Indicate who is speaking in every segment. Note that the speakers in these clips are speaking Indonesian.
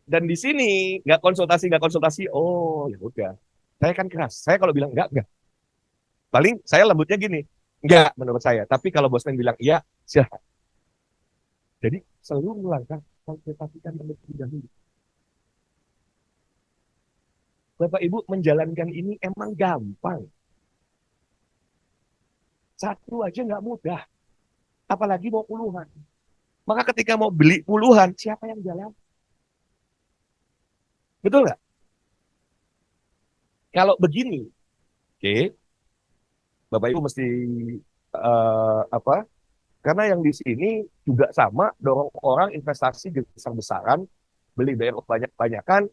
Speaker 1: Dan di sini nggak konsultasi. Oh ya udah. Saya kan keras. Saya kalau bilang enggak. Paling saya lembutnya gini, enggak menurut saya. Tapi kalau bosman bilang iya, silahkan. Jadi seluruh langkah konsultasikan terlebih dahulu. Bapak Ibu menjalankan ini emang gampang. Satu aja nggak mudah. Apalagi mau puluhan. Maka ketika mau beli puluhan, siapa yang jalan? Betul nggak? Kalau begini, oke, okay, Bapak Ibu mesti apa? Karena yang di sini juga sama dorong orang investasi besar-besaran, beli BRO banyak-banyakan,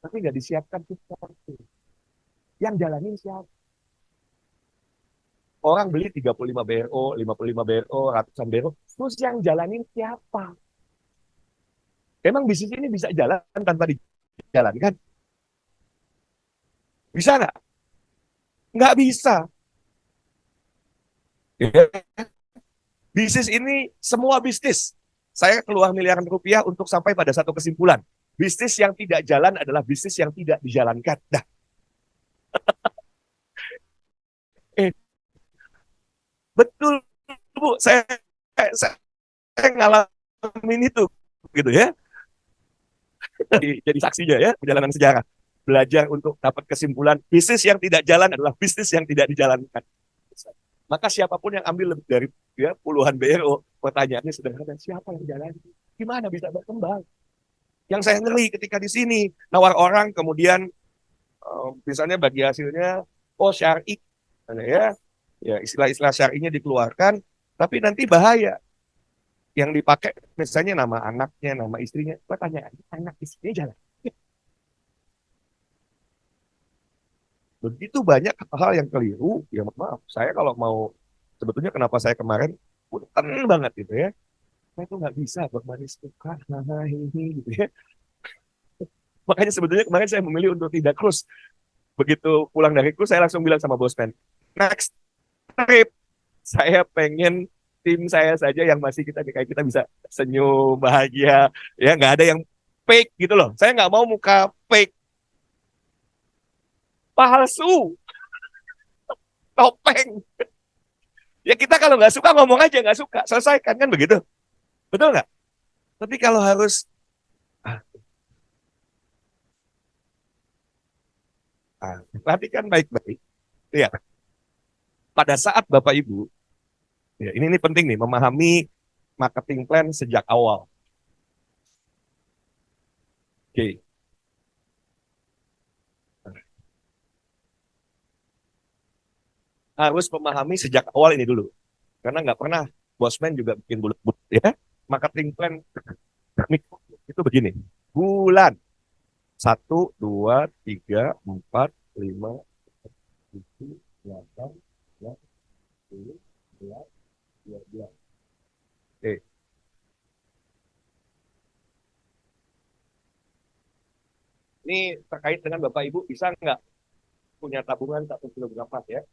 Speaker 1: tapi nggak disiapkan sesuatu. Yang jalanin siapa? Orang beli 35 BRO, 55 BRO, ratusan BRO, terus yang jalanin siapa? Emang bisnis ini bisa jalan tanpa dijalankan? Bisa nggak? Nggak bisa. Ya. Bisnis ini semua bisnis. Saya keluar miliaran rupiah untuk sampai pada satu kesimpulan. Bisnis yang tidak jalan adalah bisnis yang tidak dijalankan. Nah, eh, betul Bu, saya ngalamin itu gitu ya. Jadi saksinya ya, perjalanan sejarah. Belajar untuk dapat kesimpulan, bisnis yang tidak jalan adalah bisnis yang tidak dijalankan. Maka siapapun yang ambil lebih dari ya, puluhan BRO, pertanyaannya sederhana, siapa yang jalan? Gimana bisa berkembang? Yang saya ngeri ketika di sini, nawar orang, kemudian misalnya bagi hasilnya, oh syari, ya, ya istilah-istilah syarinya dikeluarkan, tapi nanti bahaya. Yang dipakai misalnya nama anaknya, nama istrinya, pertanyaan, anak istrinya jalan. Begitu banyak hal yang keliru, ya maaf, saya kalau mau, sebetulnya kenapa saya kemarin punten banget gitu ya, saya tuh nggak bisa bermanis muka, nah ini gitu ya. Makanya sebetulnya kemarin saya memilih untuk tidak cruise. Begitu pulang dari cruise, saya langsung bilang sama bosman, next trip, saya pengen tim saya saja yang masih kita kayak kita bisa senyum, bahagia, ya nggak ada yang fake gitu loh. Saya nggak mau muka fake, palsu, topeng. Ya kita kalau nggak suka ngomong aja nggak suka, selesaikan kan begitu, betul nggak? Tapi kalau harus ah, perhatikan baik-baik, ya pada saat Bapak Ibu, ya ini penting nih memahami marketing plan sejak awal. Oke, harus memahami sejak awal ini dulu, karena nggak pernah bosman juga bikin bulat-bulat ya. Marketing plan itu begini, bulan satu, dua, tiga, empat, lima, tujuh, delapan, sembilan, sepuluh, sebelas, dua belas. Oke, ini terkait dengan Bapak Ibu bisa nggak punya tabungan 1 kilogram emas ya?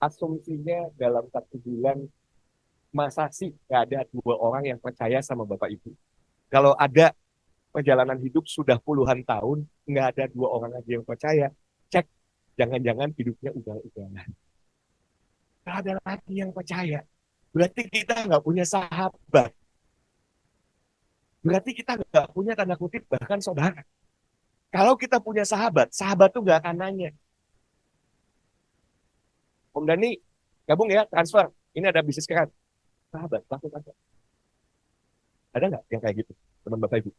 Speaker 1: Asumsinya dalam 1 bulan masa sih nggak ada 2 orang yang percaya sama Bapak Ibu? Kalau ada perjalanan hidup sudah puluhan tahun, nggak ada 2 orang aja yang percaya. Cek, jangan-jangan hidupnya ugal-ugalan. Nggak ada lagi yang percaya. Berarti kita nggak punya sahabat. Berarti kita nggak punya tanda kutip bahkan saudara. Kalau kita punya sahabat, sahabat tuh nggak akan nanya, Om Dani, gabung ya, transfer. Ini ada bisnis keren. Sahabat, langsung aja. Ada nggak yang kayak gitu, teman Bapak Ibu?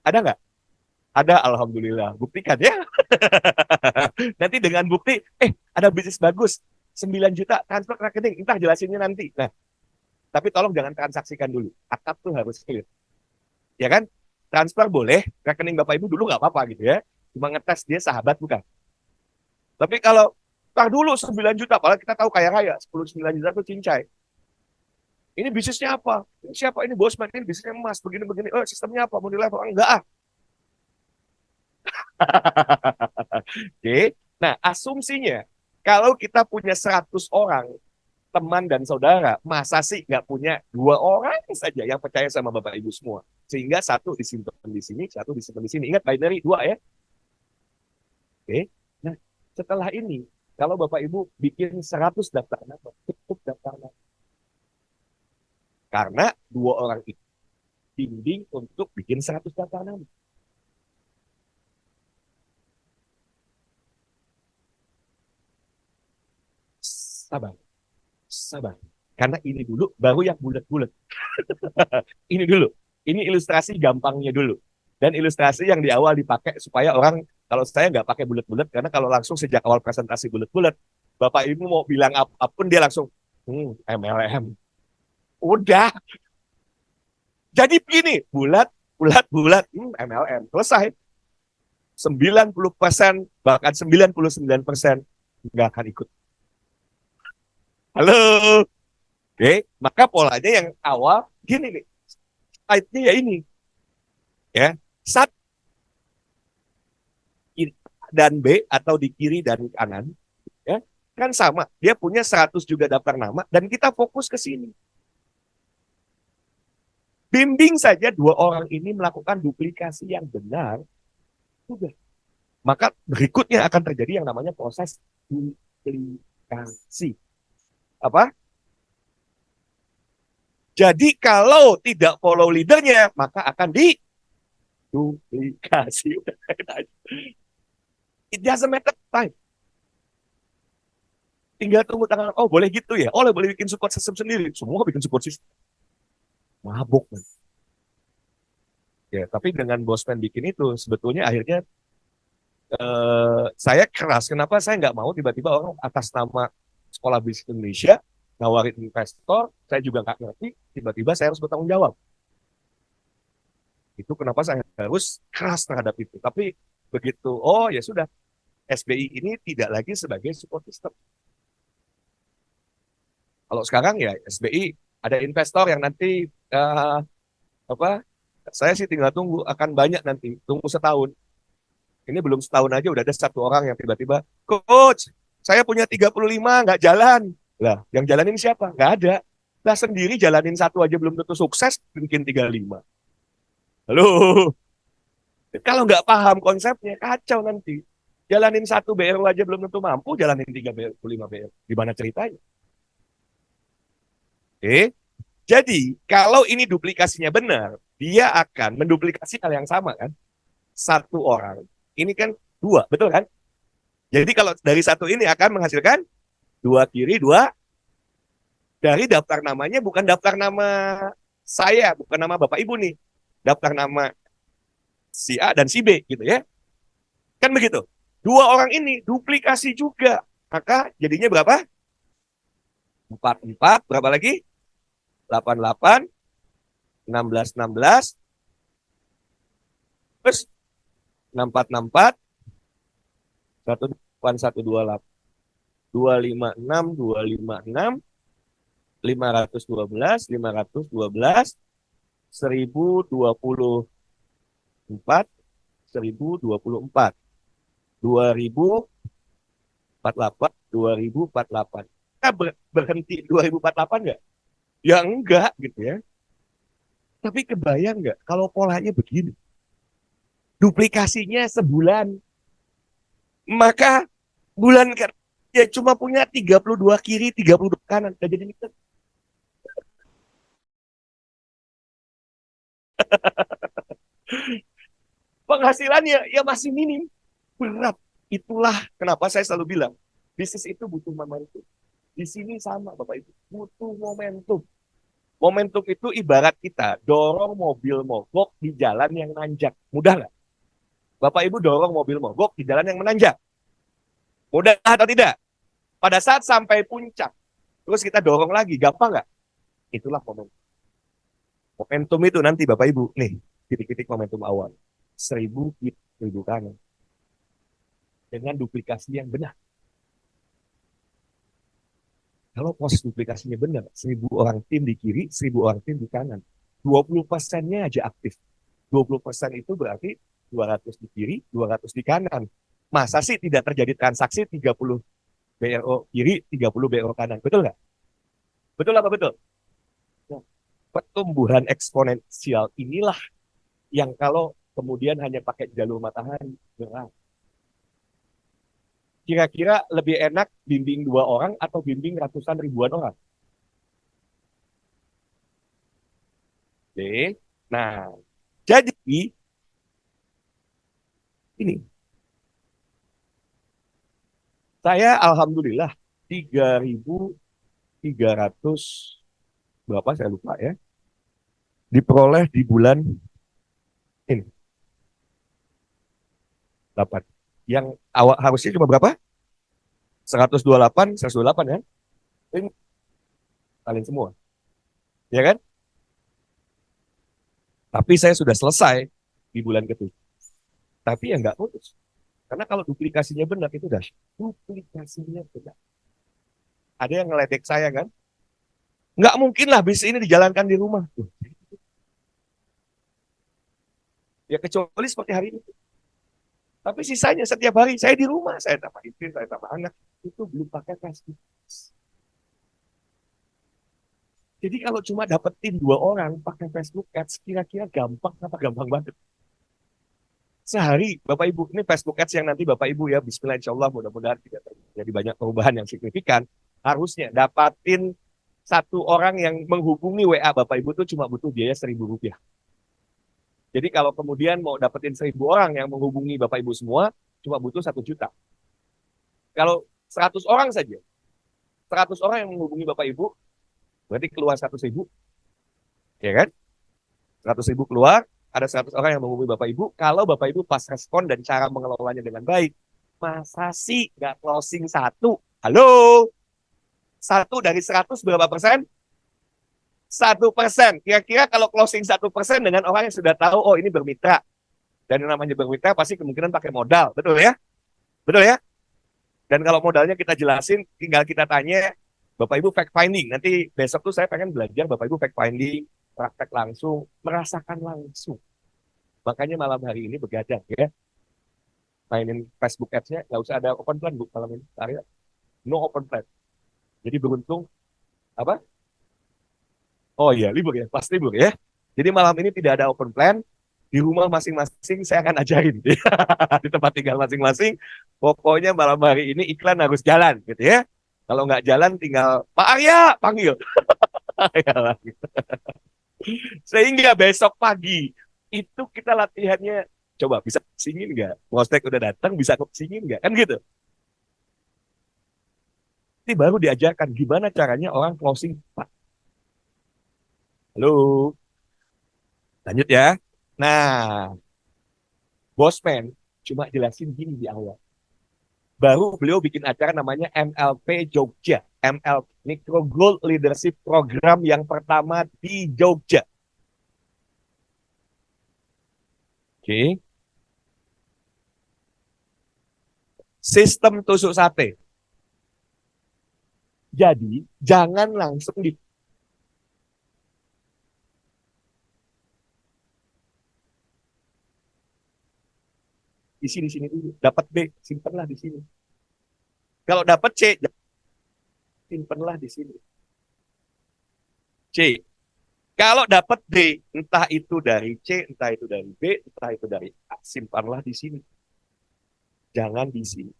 Speaker 1: Ada nggak? Ada, Alhamdulillah. Buktikan ya. Nanti dengan bukti, ada bisnis bagus. 9 juta transfer ke rekening. Entah jelasinnya nanti. Nah, tapi tolong jangan transaksikan dulu. Akad tuh harus clear. Ya kan? Transfer boleh, rekening Bapak Ibu dulu nggak apa-apa gitu ya. Cuma ngetes dia sahabat bukan. Tapi kalau tar dulu 9 juta, padahal kita tahu kaya raya, 10 9 juta tuh cincai. Ini bisnisnya apa? Ini siapa? Ini bosman, ini bisnisnya emas, begini-begini. Oh, sistemnya apa? Mau di level? Enggak ah. Oke. Nah, asumsinya kalau kita punya 100 orang, teman dan saudara, masa sih nggak punya dua orang saja yang percaya sama Bapak Ibu semua? Sehingga satu disimpan di sini, satu disimpan di sini. Ingat binary dua ya. Oke. Nah, setelah ini, kalau Bapak Ibu bikin 100 daftar nama, cukup daftar nama. Karena dua orang itu bimbing untuk bikin 100 daftar nama. Sabar, sabar. Karena ini dulu, baru yang bulat-bulat. Ini dulu. Ini ilustrasi gampangnya dulu. Dan ilustrasi yang di awal dipakai supaya orang, kalau saya nggak pakai bulat-bulat, karena kalau langsung sejak awal presentasi bulat-bulat, Bapak Ibu mau bilang apapun, dia langsung, MLM. Udah. Jadi begini, bulat, bulat, bulat, MLM. Selesai. 90%, bahkan 99% nggak akan ikut. Halo. Oke, maka polanya yang awal, gini nih, slide-nya ya ini. Ya, sat dan B atau di kiri dan kanan, ya kan sama. Dia punya 100 juga daftar nama dan kita fokus ke sini. Bimbing saja dua orang ini melakukan duplikasi yang benar, sudah. Maka berikutnya akan terjadi yang namanya proses duplikasi. Apa? Jadi kalau tidak follow leadernya, maka akan duplikasi. It doesn't matter time. Tinggal tunggu tangan, oh boleh gitu ya, oh boleh bikin support system sendiri, semua bikin support system, mabuk. Ya, tapi dengan Bosman bikin itu, sebetulnya akhirnya saya keras, kenapa saya nggak mau tiba-tiba orang atas nama Sekolah Bisnis Indonesia, nawarin investor, saya juga nggak ngerti, tiba-tiba saya harus bertanggung jawab. Itu kenapa saya harus keras terhadap itu. Tapi begitu, oh ya sudah, SBI ini tidak lagi sebagai support system. Kalau sekarang ya SBI ada investor yang nanti apa? Saya sih tinggal tunggu, akan banyak nanti, tunggu setahun. Ini belum setahun aja udah ada satu orang yang tiba-tiba, coach, saya punya 35 nggak jalan. Lah, yang jalanin siapa? Nggak ada. Lah sendiri jalanin satu aja belum tentu sukses, bikin 35. Halo, kalau nggak paham konsepnya, kacau nanti. Jalanin satu BRU aja belum tentu mampu, jalanin 3 BRU, 5 BRU. Gimana ceritanya? Oke, jadi kalau ini duplikasinya benar, dia akan menduplikasi hal yang sama kan? Satu orang. Ini kan dua, betul kan? Jadi kalau dari satu ini akan menghasilkan dua kiri, dua dari daftar namanya bukan daftar nama saya, bukan nama Bapak Ibu nih. Daftar nama si A dan si B gitu ya. Kan begitu. Dua orang ini duplikasi juga. Maka jadinya berapa? 44, berapa lagi? 88, 16, 16, terus 64, 64, 18, 128, 256, 256, 512, 512, 1024, 1024, 2048, 2048. Kita berhenti 2048 nggak? Ya enggak gitu ya. Tapi kebayang nggak kalau polanya begini? Duplikasinya sebulan. Maka bulan kan ya cuma punya 32 kiri, 32 kanan. Udah jadi mikir. Penghasilannya ya masih minim. Berat. Itulah kenapa saya selalu bilang, bisnis itu butuh momentum. Di sini sama Bapak Ibu, butuh momentum. Momentum itu ibarat kita dorong mobil mogok di jalan yang nanjak. Mudah nggak? Bapak Ibu dorong mobil mogok di jalan yang menanjak. Mudah atau tidak? Pada saat sampai puncak, terus kita dorong lagi, gampang nggak? Itulah momentum. Momentum itu nanti Bapak Ibu, nih, titik-titik momentum awal. 1000 kiri, 1000 kanan. Dengan duplikasi yang benar. Kalau proses duplikasinya benar, 1000 orang tim di kiri, 1000 orang tim di kanan. 20%-nya aja aktif. 20% itu berarti 200 di kiri, 200 di kanan. Masa sih tidak terjadi transaksi 30 BRO kiri, 30 BRO kanan? Betul nggak? Betul apa betul? Nah, pertumbuhan eksponensial inilah yang kalau kemudian hanya pakai jalur matahari, berat. Kira-kira lebih enak bimbing 2 orang atau bimbing ratusan ribuan orang? Oke. Nah, jadi ini saya alhamdulillah 3.300 berapa saya lupa ya, diperoleh di bulan ini 8. Yang awal harusnya cuma berapa? 128, 128 ya. Ini kalian semua, ya kan? Tapi saya sudah selesai di bulan ke-7. Tapi ya nggak putus. Karena kalau duplikasinya benar itu dah duplikasinya benar. Ada yang ngeledek saya kan? Nggak mungkin lah bisnis ini dijalankan di rumah. Ya kecuali seperti hari ini. Tapi sisanya setiap hari saya di rumah, saya tambah istri, saya tambah anak, itu belum pakai Facebook. Jadi kalau cuma dapetin 2 orang pakai Facebook Ads, kira-kira gampang apa gampang banget? Sehari, Bapak Ibu, ini Facebook Ads yang nanti Bapak Ibu ya, Bismillah insya Allah mudah-mudahan tidak terjadi banyak perubahan yang signifikan. Harusnya dapatin 1 orang yang menghubungi WA Bapak Ibu itu cuma butuh biaya Rp1.000. Jadi kalau kemudian mau dapetin 1.000 orang yang menghubungi Bapak Ibu semua, cuma butuh 1 juta. Kalau 100 orang saja, 100 orang yang menghubungi Bapak Ibu, berarti keluar 100.000, ya kan? 100.000 keluar, ada 100 orang yang menghubungi Bapak Ibu. Kalau Bapak Ibu pas respon dan cara mengelolanya dengan baik, masa sih nggak closing 1? Halo? 1 dari 100 berapa persen? 1%. Kira-kira kalau closing 1% dengan orang yang sudah tahu, oh ini bermitra. Dan yang namanya bermitra pasti kemungkinan pakai modal. Betul ya? Betul ya? Dan kalau modalnya kita jelasin, tinggal kita tanya, Bapak Ibu fact finding. Nanti besok tuh saya pengen belajar Bapak Ibu fact finding, praktek langsung, merasakan langsung. Makanya malam hari ini begadang ya. Mainin Facebook Ads-nya, nggak usah ada open plan Bu malam ini. Arya, no open plan. Jadi beruntung, apa? Oh iya, libur ya, pas libur ya. Jadi malam ini tidak ada open plan, di rumah masing-masing saya akan ajarin. Di tempat tinggal masing-masing, pokoknya malam hari ini iklan harus jalan gitu ya. Kalau nggak jalan tinggal Pak Arya panggil. Sehingga besok pagi itu kita latihannya, coba bisa singin nggak? Prospek udah datang bisa singin nggak? Kan gitu. Ini baru diajarkan gimana caranya orang closing. Pak, halo, lanjut ya. Nah, Bosman cuma jelasin gini di awal. Baru beliau bikin acara namanya MLP Jogja. MLP, Micro Gold Leadership Program yang pertama di Jogja. Oke. Sistem tusuk sate. Jadi, jangan langsung di sini dulu. Dapat B, simpenlah di sini. Kalau dapat C, simpenlah di sini. C. Kalau dapat D, entah itu dari C, entah itu dari B, entah itu dari A, simpanlah di sini. Jangan di sini.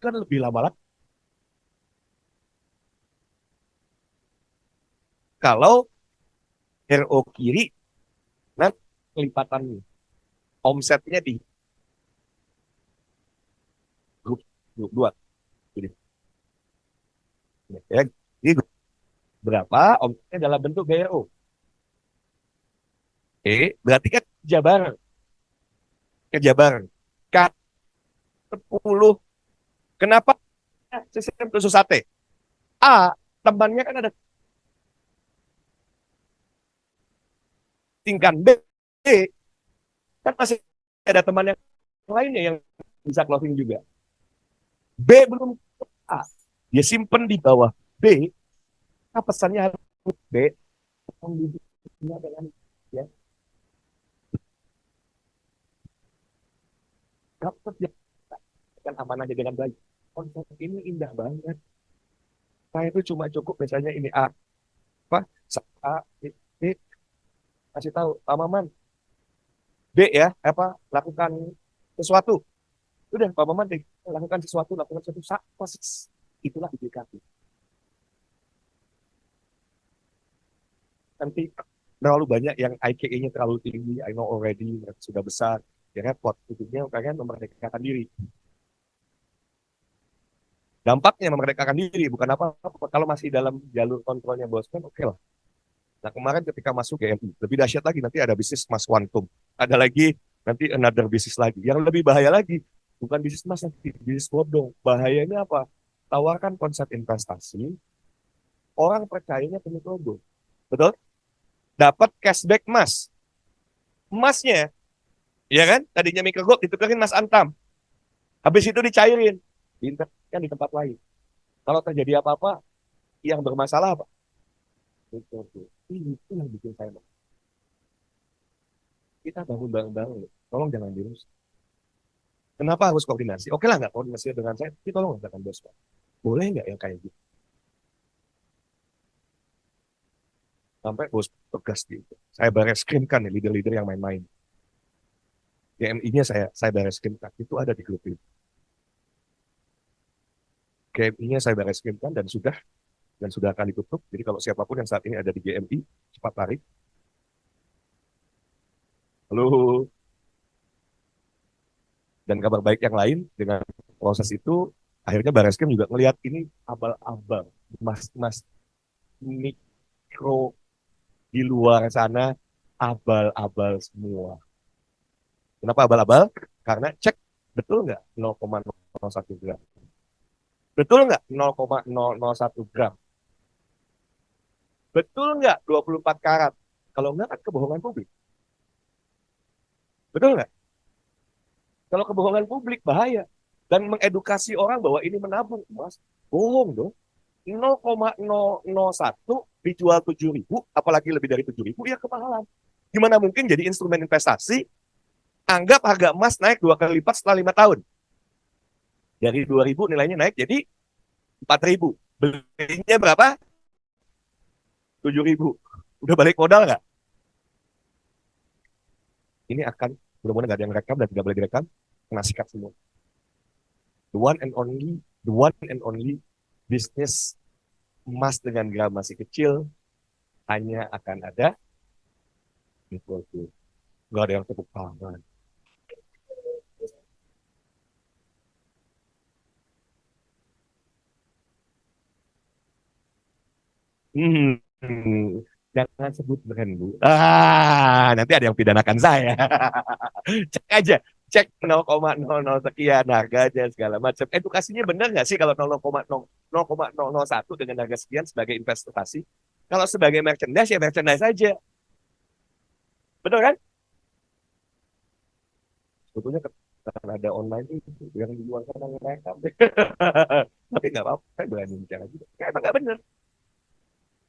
Speaker 1: Kan lebih lama lagi. Kalau RO kiri, nah lipatannya. Omsetnya di grup, grup 2. Jadi, ya, ini berapa omsetnya dalam bentuk BRO. Berarti kan kerja bareng. Kerja bareng. Kat 10. Kenapa sistem tusuk sate? A, temannya kan ada tingkat B, kan masih ada teman yang lainnya yang bisa closing juga. B belum A, dia simpen di bawah B. Nah, pesannya harus B, dengan ya dapat ya kan amanahnya dengan baik. Konsep ini indah banget. Saya itu cuma cukup misalnya ini A, apa? A, B, kasih tahu Pak Maman, B ya, apa? Lakukan sesuatu. Udah Pak Maman deh, lakukan sesuatu, lakukan sesuatu. Persis. Itulah IPKP. Nanti terlalu banyak yang IKE-nya terlalu tinggi, I know already, mereka sudah besar, ya repot. Ujungnya kalian memerdekakan diri. Dampaknya memerdekakan diri, bukan apa-apa. Kalau masih dalam jalur kontrolnya Bosman, oke lah. Nah kemarin ketika masuk GMI, lebih dahsyat lagi, nanti ada bisnis emas quantum. Ada lagi, nanti another bisnis lagi. Yang lebih bahaya lagi, bukan bisnis emas, nanti bisnis bodong. Bahayanya apa? Tawarkan konsep investasi, orang percayanya penuh bodong. Betul? Dapat cashback emas. Emasnya, ya kan? Tadinya micro gold ditukerin Mas Antam. Habis itu dicairin. Diinvestasikan di tempat lain. Kalau terjadi apa-apa, yang bermasalah apa? Itu. Itu yang bikin saya marah. Kita bangun bareng-bareng. Tolong jangan dirusak. Kenapa harus koordinasi? Oke lah nggak koordinasi dengan saya, tapi tolong katakan bos. Boleh nggak yang kayak gitu? Sampai bos tegas gitu. Saya baris krimkan nih leader-leader yang main-main. GMI-nya saya baris krimkan. Itu ada di grup itu. GMI-nya saya baris krimkan dan sudah akan ditutup. Jadi kalau siapapun yang saat ini ada di GMI, cepat tarik. Lalu dan kabar baik yang lain dengan proses itu, akhirnya Barreskrim juga ngelihat ini abal-abal, mas-mas mikro di luar sana abal-abal semua. Kenapa abal-abal? Karena cek betul nggak 0,001 gram? Betul nggak 0,001 gram? Betul nggak 24 karat? Kalau nggak kan kebohongan publik. Betul nggak? Kalau kebohongan publik bahaya. Dan mengedukasi orang bahwa ini menabung emas, bohong dong. 0,001 dijual 7.000, apalagi lebih dari 7.000, ya kemahalan. Gimana mungkin jadi instrumen investasi, anggap harga emas naik 2 kali lipat setelah 5 tahun. Dari 2.000 nilainya naik jadi 4.000. Belinya berapa? 7.000. Udah balik modal nggak? Ini akan, mudah-mudahan nggak ada yang rekam dan tidak boleh direkam, kena sikat semua. The one and only bisnis emas dengan gram masih kecil hanya akan ada itu. Nggak ada yang tepuk tangan. Hmm, jangan sebut brand Bu. Nanti ada yang pidanakan saya. Cek aja, cek 0,00 sekian harganya segala macam. Edukasinya benar nggak sih kalau 0,001 dengan harga sekian sebagai investasi? Kalau sebagai merchandise ya merchandise saja. Betul kan? Sebetulnya karena ada online itu yang di luar sana mereka. Tapi nggak apa-apa, saya berani bicara juga. Emang nggak benar.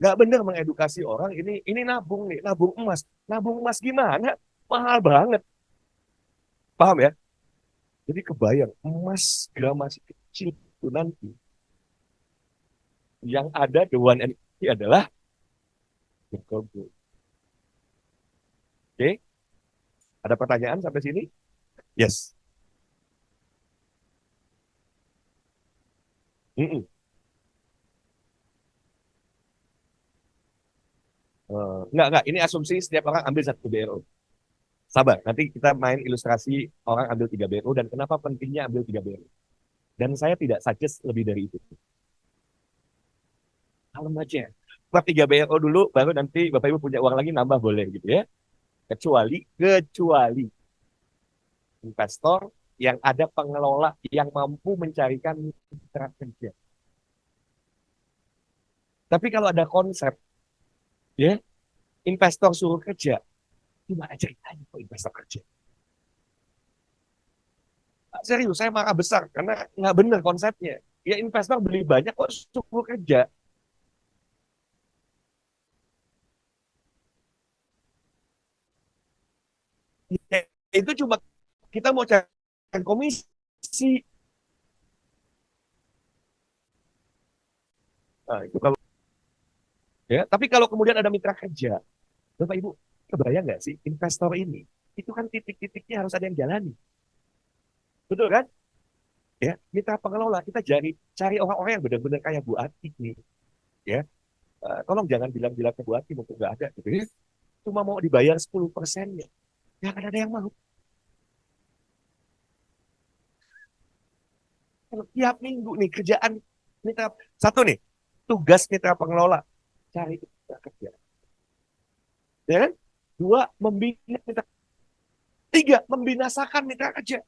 Speaker 1: Nggak benar mengedukasi orang ini nabung nih, nabung emas gimana, mahal banget, paham ya? Jadi kebayang emas gram masih kecil itu nanti yang ada the one and only adalah Bitcoin. Oke, ada pertanyaan sampai sini? Yes. Mm-mm. Enggak, ini asumsi setiap orang ambil satu BRO. Sabar, nanti kita main ilustrasi orang ambil 3 BRO dan kenapa pentingnya ambil 3 BRO. Dan saya tidak suggest lebih dari itu. Kalem aja. Per 3 BRO dulu, baru nanti Bapak Ibu punya uang lagi nambah boleh gitu ya. Kecuali investor yang ada pengelola yang mampu mencarikan mitra kerja. Tapi kalau ada konsep, ya investor suruh kerja, gimana ceritanya kok investor kerja? Serius, saya marah besar karena nggak benar konsepnya. Ya investor beli banyak kok suruh kerja. Ya, itu cuma kita mau cari komisi. Nah, itu kalau ya, tapi kalau kemudian ada mitra kerja, Bapak Ibu, kebayang nggak sih investor ini? Itu kan titik-titiknya harus ada yang jalani. Betul kan? Ya, mitra pengelola kita cari orang-orang yang benar-benar kayak Bu Ati nih, ya. Tolong jangan bilang-bilang ke Bu Ati mumpung nggak ada gitu ya. Cuma mau dibayar 10%-nya. Ya kan ada yang mau. Kalau tiap minggu nih kerjaan mitra satu nih, tugas mitra pengelola cari mitra kerja. Ya kan? Dua, membina mitra. Tiga, membinasakan mitra kerja.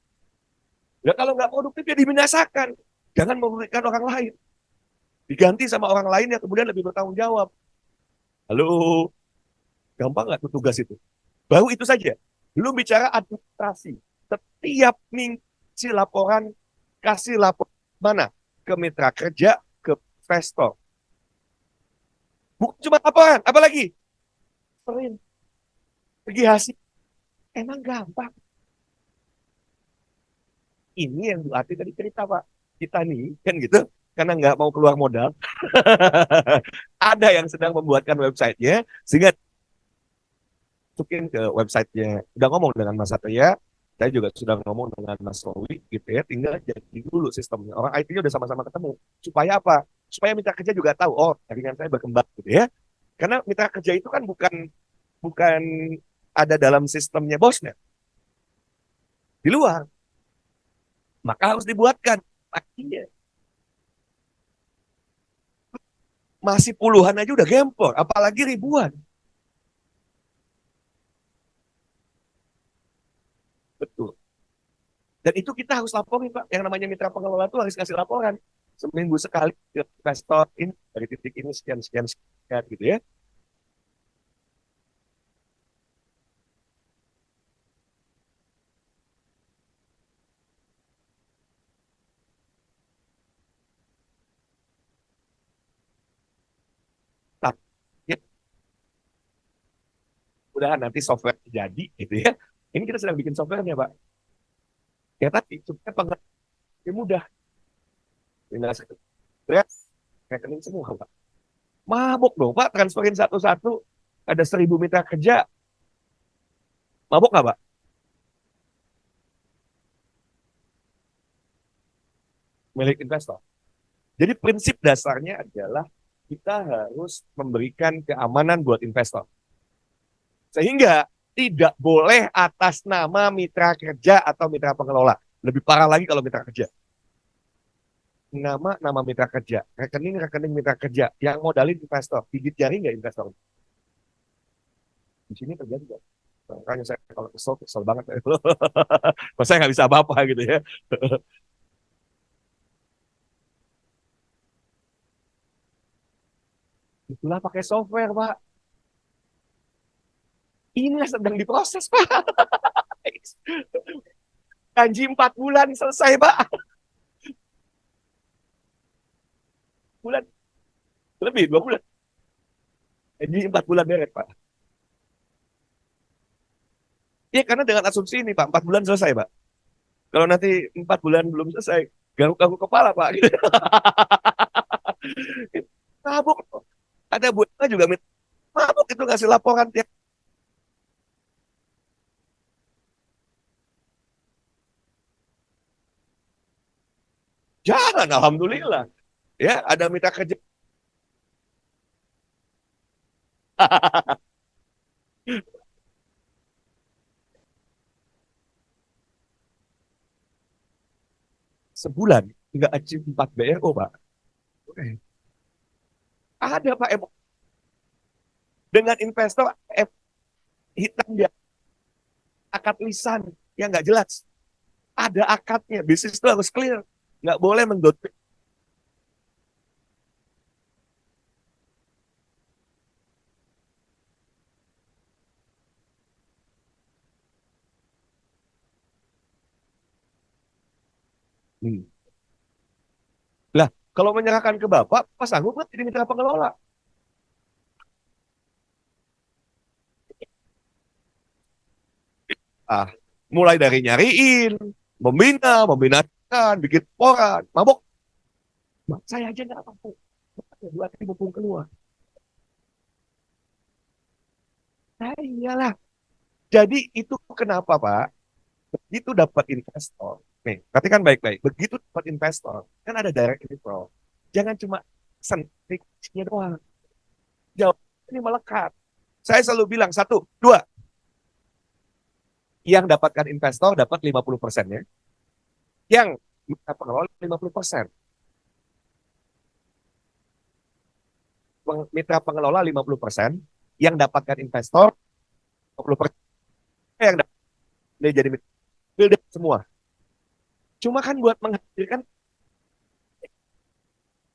Speaker 1: Ya kalau nggak produktif ya dibinasakan. Jangan memberikan orang lain. Diganti sama orang lain yang kemudian lebih bertanggung jawab. Halo, gampang nggak tuh tugas itu? Baru itu saja. Belum bicara administrasi. Setiap minggu kasih laporan, kasih lapor mana? Ke mitra kerja, ke investor. Bukan cuma laporan, apalagi? Print, pergi hasil. Emang gampang. Ini yang Bu Ati tadi cerita, Pak. Kita nih, kan gitu, karena nggak mau keluar modal. Ada yang sedang membuatkan websitenya, sehingga masukin ke websitenya. Udah ngomong dengan Mas Satria, saya juga sudah ngomong dengan Mas Rowi, gitu ya. Tinggal jadi dulu sistemnya. Orang IT-nya udah sama-sama ketemu. Supaya apa? Supaya mitra kerja juga tahu, oh jaringan saya berkembang, gitu ya. Karena mitra kerja itu kan bukan bukan ada dalam sistemnya bosnya, di luar. Maka harus dibuatkan. Artinya, masih puluhan aja udah gempor, apalagi ribuan. Betul. Dan itu kita harus laporin, Pak. Yang namanya mitra pengelola itu harus kasih laporan. Seminggu sekali ke investor ini, dari titik ini sekian, sekian, sekian, gitu ya. Tapi, ya, udah nanti software jadi, gitu ya. Ini kita sedang bikin softwarenya, Pak. Ya tapi, supaya pengertian mudah. Tinggal rekening semua, Pak. Mabuk dong, Pak. Transferin satu-satu. Ada 1.000 mitra kerja. Mabuk nggak, Pak? Milik investor. Jadi prinsip dasarnya adalah kita harus memberikan keamanan buat investor. Sehingga tidak boleh atas nama mitra kerja atau mitra pengelola. Lebih parah lagi kalau mitra kerja. Nama mitra kerja, rekening mitra kerja yang modalin investor. Gigit jari nggak investor? Di sini terjadi nggak? Makanya saya kalau kesel, kesel banget. Kalau saya nggak bisa apa-apa gitu ya. Itulah pakai software, Pak. Ini sedang diproses, Pak. Janji 4 bulan selesai, Pak. Bulan lebih 2 bulan. Janji 4 bulan beres, Pak. Iya, karena dengan asumsi ini, Pak, 4 bulan selesai, Pak. Kalau nanti 4 bulan belum selesai, garuk-garuk kepala, Pak. Mabuk. Ada buatnya juga mabuk itu ngasih laporan tiap jangan, alhamdulillah. Ya, ada mitra kerja sebulan nggak achieve 4 BRO, Pak. Oke. Ada, Pak, dengan investor hitam dia akad lisan yang nggak jelas. Ada akadnya, bisnis itu harus clear. Nggak boleh mendot. Hmm. Lah, kalau menyerahkan ke Bapak, Pak sanggup nggak jadi mitra pengelola? Ah, mulai dari nyariin, membina, membinakan, bikin poran, mabok. Saya aja nggak mampu. dua kali mumpung keluar. Nah, iyalah. Jadi itu kenapa Pak? Begitu dapat investor, nih, perhatikan baik-baik. Begitu dapat investor, kan ada direct withdrawal. Jangan cuma sentiknya doang. Jauh ini melekat. Saya selalu bilang satu, dua, yang dapatkan investor dapat 50%-nya, yang kita pengelola 50%. Mitra pengelola 50%, yang dapatkan investor 50%, yang dapat jadi mitra semua. Cuma kan buat menghadirkan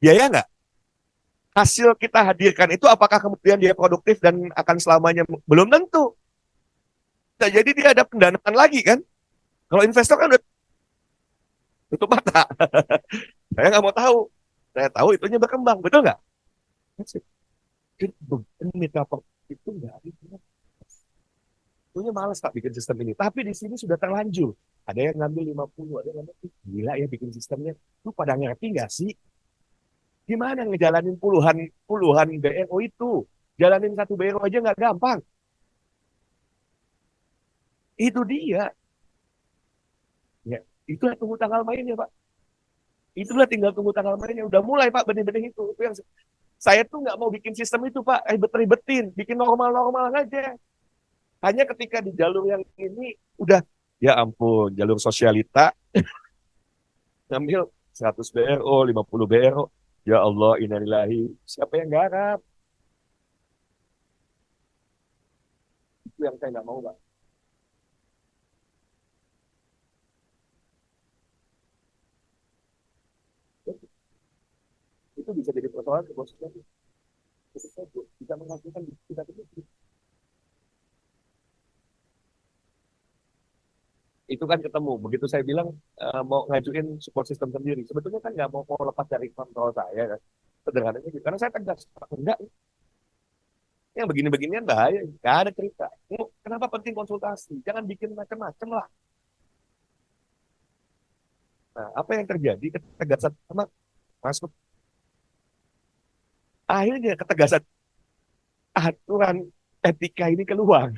Speaker 1: biaya nggak? Hasil kita hadirkan itu apakah kemudian dia produktif dan akan selamanya? Belum tentu. Nah, jadi dia ada pendanaan lagi kan? Kalau investor kan udah tutup mata. Saya nggak mau tahu. Saya tahu itunya berkembang, betul nggak? Jadi mitra itu nggak ada. Itunya malas tak bikin sistem ini. Tapi di sini sudah terlanjur. Ada yang ngambil 50, ada yang ngambil, gila ya bikin sistemnya. Lu pada ngerti nggak sih? Gimana ngejalanin puluhan puluhan BRO itu? Jalanin satu BRO aja nggak gampang. Itu dia. Ya, itulah tunggu tanggal mainnya, Pak. Itulah tinggal tunggu tanggal mainnya. Udah mulai, Pak, benih-benih itu. Itu yang saya tuh nggak mau bikin sistem itu, Pak. Ribet-ribetin. Bikin normal-normal aja. Hanya ketika di jalur yang ini, udah, ya ampun, jalur sosialita, ngambil 100 BRO, 50 BRO. Ya Allah, innalillahi. Siapa yang garap? Itu yang saya nggak mau, Pak. Itu bisa jadi persoalan ke bosnya. Bisa menghasilkan kita itu kan ketemu. Begitu saya bilang mau ngajuin support system sendiri, sebetulnya kan nggak mau lepas dari kontrol saya kan. Sederhananya gitu. Karena saya tegas, enggak, yang begini-beginian bahaya, nggak ada cerita. Kenapa penting konsultasi? Jangan bikin macam-macam lah. Nah, apa yang terjadi ketegasan sama masuk akhirnya ketegasan aturan etika ini keluar.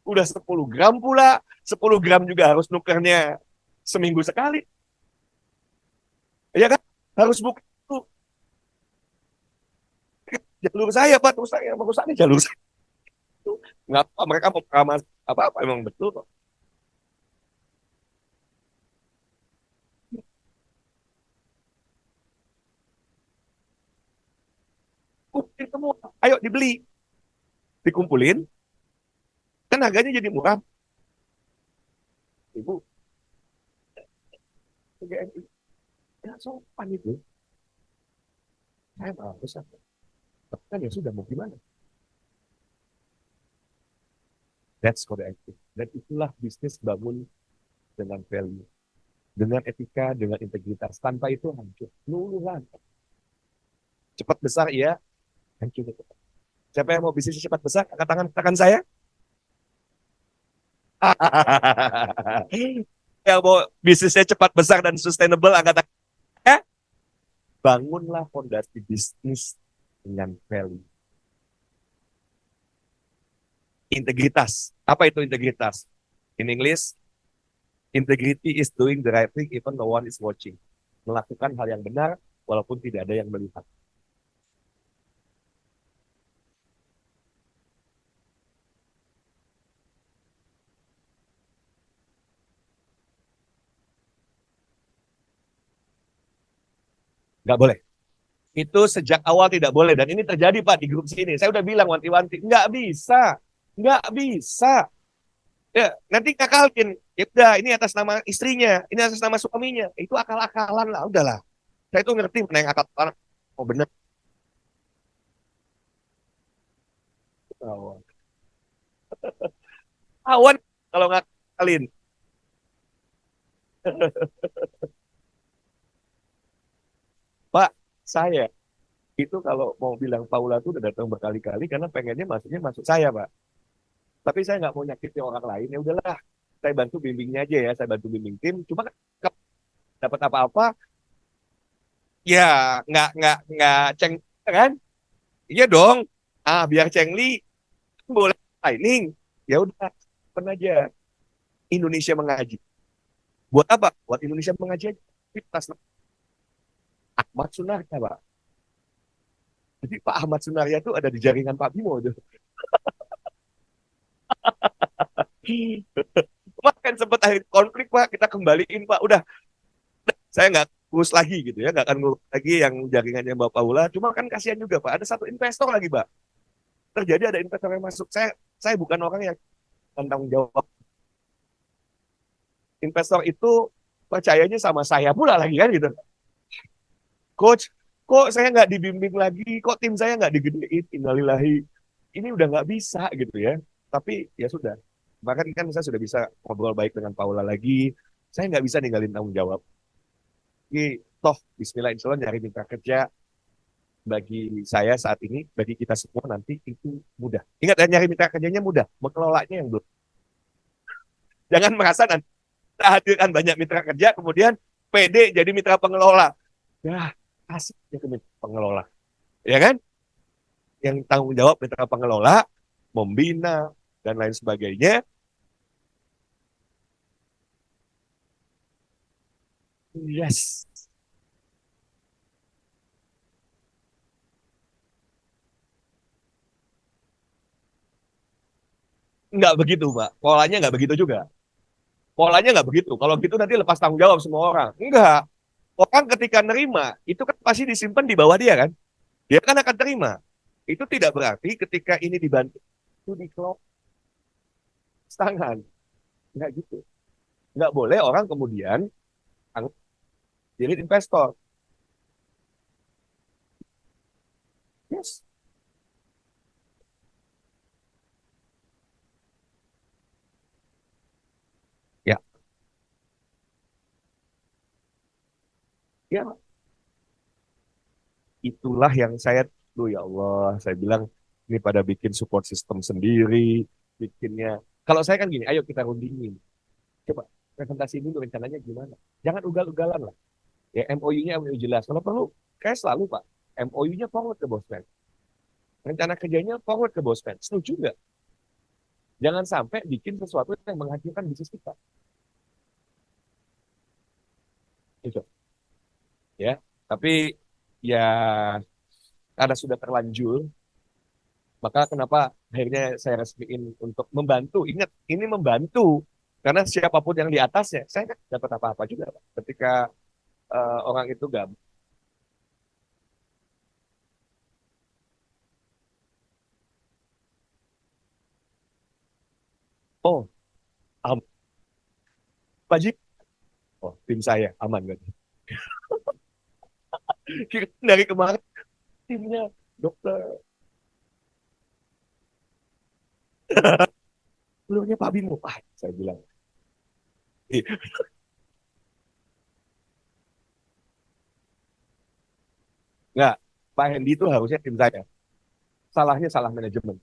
Speaker 1: Udah 10 gram pula, 10 gram juga harus nukernya seminggu sekali. Ya kan? Harus buka jalur saya, Pak. Terus saya merusaknya jalur saya. Ngapa mereka mau proklamasi apa-apa emang betul kok. Kumpulin semua. Ayo dibeli. Dikumpulin. Kan harganya jadi murah. Ibu, TGNI. Ya sopan itu. Saya malah besar. Kan ya sudah mau gimana. That's kode etik. Dan itulah bisnis bangun dengan value. Dengan etika, dengan integritas. Tanpa itu hancur. Luluhan. Cepat besar, iya. Hancur. Siapa yang mau bisnis cepat besar? Angkat tangan, tangan saya. Yang mau bisnisnya cepat besar dan sustainable, angkat tangan. Ya, bangunlah fondasi bisnis dengan value. Integritas. Apa itu integritas? In English, integrity is doing the right thing even no one is watching. Melakukan hal yang benar walaupun tidak ada yang melihat. Nggak boleh. Itu sejak awal tidak boleh. Dan ini terjadi Pak di grup sini. Saya udah bilang wanti-wanti. Nggak bisa. Nggak bisa. Ya, nanti kakalkin. Ya udah, ini atas nama istrinya. Ini atas nama suaminya. Itu akal-akalan lah. Udahlah. Saya tuh ngerti mana yang akal-akalan. Oh bener. Oh. Awan kalau nggak ngakalin. Pak, saya itu kalau mau bilang Paula tuh udah datang berkali-kali karena pengennya masuknya masuk saya, Pak. Tapi saya nggak mau nyakitin orang lain. Ya udahlah, saya bantu bimbingnya aja ya. Saya bantu bimbing tim. Cuma dapat apa-apa, Ya, nggak ceng kan? Iya dong. Biar cengli boleh signing. Ya udah, open aja. Indonesia mengaji. Buat apa? Buat Indonesia mengaji aja. Atas Ahmad Sunarya, Pak. Jadi Pak Ahmad Sunarya itu ada di jaringan Pak Bimo itu. Kemarin sempat akhir konflik Pak, kita kembaliin Pak. Udah, saya nggak ngurus lagi gitu ya, nggak akan ngurus lagi yang jaringannya Mbak Paula. Cuma kan kasihan juga Pak, ada satu investor lagi Pak. Terjadi ada investor yang masuk. Saya bukan orang yang tanggung jawab. Investor itu percayanya sama saya pula lagi kan gitu. Coach, kok saya nggak dibimbing lagi, kok tim saya nggak digedein, innalillahi. Ini udah nggak bisa gitu ya. Tapi ya sudah. Bahkan kan saya sudah bisa ngobrol baik dengan Paula lagi. Saya nggak bisa ninggalin tanggung jawab. Ini toh Bismillah insya Allah nyari mitra kerja bagi saya saat ini, bagi kita semua nanti itu mudah. Ingat ya, nyari mitra kerjanya mudah, mengelolanya yang belum. Jangan merasa nanti kita hadirkan banyak mitra kerja, kemudian PD jadi mitra pengelola. Ya, kasih ya ke mitra pengelola. Ya kan? Yang tanggung jawab mitra pengelola, membina, dan lain sebagainya. Yes. Nggak begitu, Pak. Polanya nggak begitu juga. Polanya nggak begitu. Kalau gitu nanti lepas tanggung jawab semua orang. Enggak. Orang ketika nerima, itu kan pasti disimpan di bawah dia kan. Dia kan akan terima. Itu tidak berarti ketika ini dibantu, itu dikelok tangan. Nggak gitu. Nggak boleh orang kemudian jadi investor. Yes. Ya, ya itulah yang saya tuh ya Allah, saya bilang ini pada bikin support system sendiri, bikinnya. Kalau saya kan gini, ayo kita rundingin. Coba presentasi dulu rencananya gimana. Jangan ugal-ugalan lah. Ya MOU-nya MOU jelas. Kalau perlu, kayak selalu Pak, MOU-nya forward ke Bosman. Rencana kerjanya forward ke Bosman. Setuju nggak? Jangan sampai bikin sesuatu yang menghancurkan bisnis kita. Gitu. Ya. Tapi ya karena sudah terlanjur, maka kenapa akhirnya saya resmiin untuk membantu. Ingat, ini membantu. Karena siapapun yang di atasnya, saya kan dapat apa-apa juga Pak. Ketika orang itu gabung. Oh, Pak Ji, oh, tim saya aman kan? Dari kemarin timnya dokter, belumnya Pak Bimo. Saya bilang, nggak, Pak Hendy itu harusnya tim saya. Salahnya salah manajemen.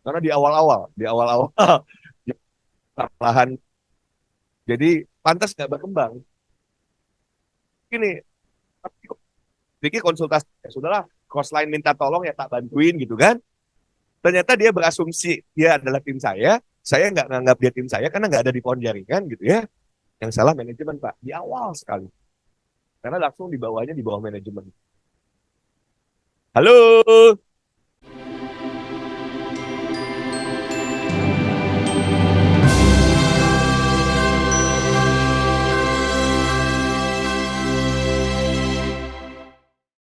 Speaker 1: Karena di awal-awal, kesalahan. Jadi pantas nggak berkembang. Ini, pikir konsultasi, ya sudahlah, cross line minta tolong ya tak bantuin gitu kan. Ternyata dia berasumsi dia adalah tim saya nggak nganggap dia tim saya karena nggak ada di pohon jaringan gitu ya. Yang salah manajemen Pak, di awal sekali. Karena langsung di bawahnya di bawah manajemen. Halo,